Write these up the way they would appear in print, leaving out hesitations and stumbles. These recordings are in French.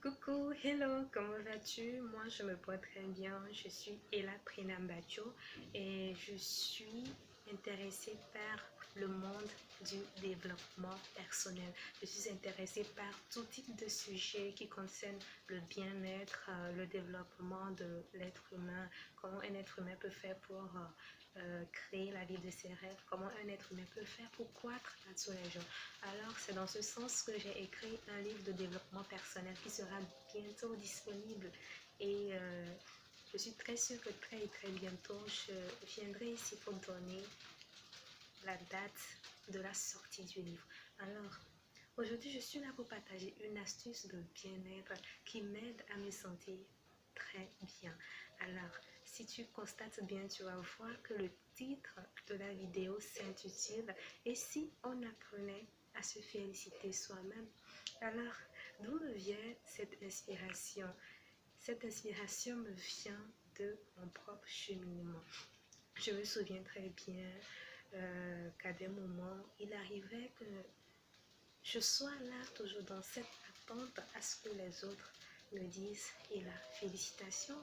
Coucou, hello, comment vas-tu? Moi, je me porte très bien. Je suis Ella Prinambacho et je suis intéressée par le monde du développement personnel. Je suis intéressée par tout type de sujets qui concernent le bien-être, le développement de l'être humain, comment un être humain peut faire pour créer la vie de ses rêves, comment un être humain peut faire pour croître à tous les jours. Alors, c'est dans ce sens que j'ai écrit un livre de développement personnel qui sera bientôt disponible. Et je suis très sûre que très bientôt, je viendrai ici pour donner la date de la sortie du livre. Alors, aujourd'hui, je suis là pour partager une astuce de bien-être qui m'aide à me sentir très bien. Alors, si tu constates bien, tu vas voir que le titre de la vidéo s'intitule « Et si on apprenait à se féliciter soi-même ?» Alors, d'où me vient cette inspiration? Cette inspiration me vient de mon propre cheminement. Je me souviens très bien qu'à des moments, il arrivait que je sois là toujours dans cette attente à ce que les autres me disent et la félicitation.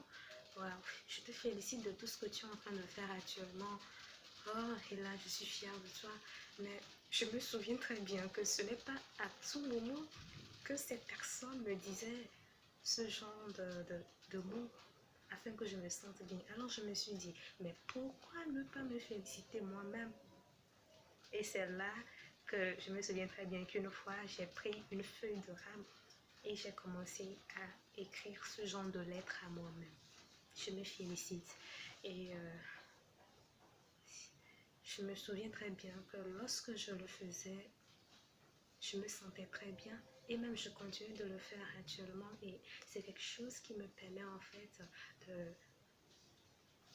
Wow, je te félicite de tout ce que tu es en train de faire actuellement. Oh, et là, je suis fière de toi. Mais je me souviens très bien que ce n'est pas à tout moment que cette personne me disait ce genre de mots afin que je me sente bien. Alors je me suis dit, mais pourquoi ne pas me féliciter moi-même? Et c'est là que je me souviens très bien qu'une fois, j'ai pris une feuille de rame et j'ai commencé à écrire ce genre de lettres à moi-même. Je me félicite. Et je me souviens très bien que lorsque je le faisais, je me sentais très bien. Et même je continue de le faire actuellement. Et c'est quelque chose qui me permet en fait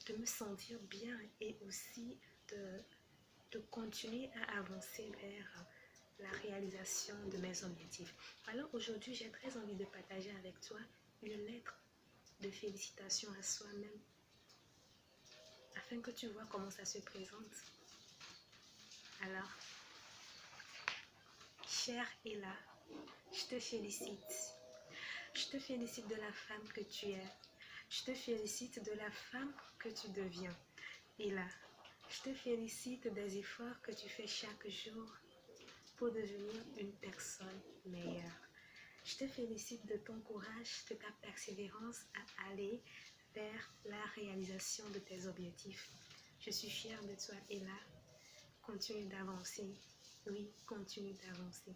de me sentir bien et aussi de continuer à avancer vers la réalisation de mes objectifs. Alors aujourd'hui, j'ai très envie de partager avec toi une lettre de félicitations à soi-même afin que tu vois comment ça se présente. Alors, chère Ella, je te félicite. Je te félicite de la femme que tu es. Je te félicite de la femme que tu deviens. Ella, je te félicite des efforts que tu fais chaque jour pour devenir une personne meilleure. Je te félicite de ton courage, de ta persévérance à aller vers la réalisation de tes objectifs. Je suis fière de toi, Ella. Continue d'avancer. Oui, continue d'avancer.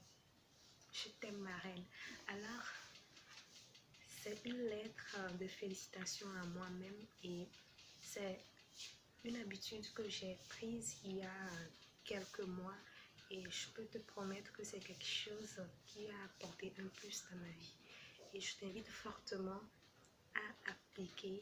Je t'aime, ma reine. Alors, c'est une lettre de félicitations à moi-même et c'est une habitude que j'ai prise il y a quelques mois et je peux te promettre que c'est quelque chose qui a apporté un plus dans ma vie. Et je t'invite fortement à appliquer